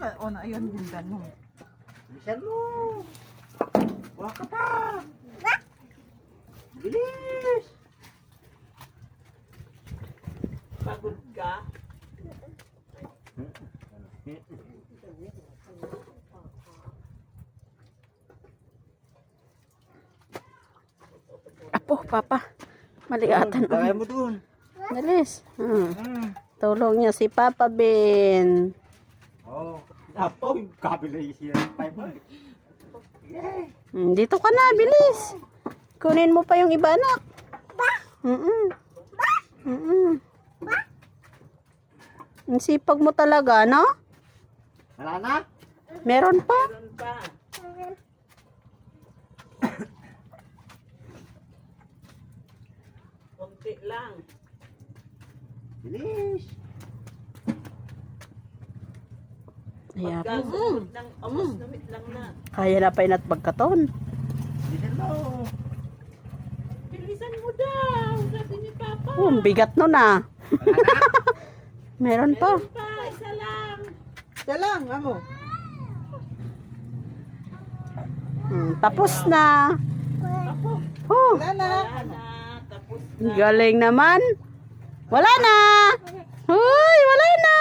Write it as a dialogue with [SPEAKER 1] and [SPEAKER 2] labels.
[SPEAKER 1] ka. O, na, ayun, bundan mo.
[SPEAKER 2] Bilisan mo. Buha ka pa. Bilis.
[SPEAKER 1] Pagod ka?
[SPEAKER 3] Apo, papa. Maliatan.
[SPEAKER 2] Lagay mo dun.
[SPEAKER 3] Dalis. Tulong niya si Papa Ben.
[SPEAKER 2] Oh. Apo, kabila siya. Yay.
[SPEAKER 3] Dito ka na, bilis. Kunin mo pa yung iba, anak. Ang sipag mo talaga, no?
[SPEAKER 2] Wala na?
[SPEAKER 3] Meron pa.
[SPEAKER 1] Meron pa. Kunti lang.
[SPEAKER 2] Bilis.
[SPEAKER 3] Ayan.
[SPEAKER 1] Pagkasunod ng amos namit lang na.
[SPEAKER 3] Kaya na pa inat pagkaton.
[SPEAKER 2] Bilisan mo.
[SPEAKER 1] Bilisan mo daw, sabi ni Papa.
[SPEAKER 3] Ang bigat no na. Meron pa.
[SPEAKER 1] Meron pa, isa lang.
[SPEAKER 4] Isa lang, amo.
[SPEAKER 3] Tapos na. Oh,
[SPEAKER 4] Wala na.
[SPEAKER 1] Wala na, tapos na.
[SPEAKER 3] galing naman. Wala na. Hoy, wala na.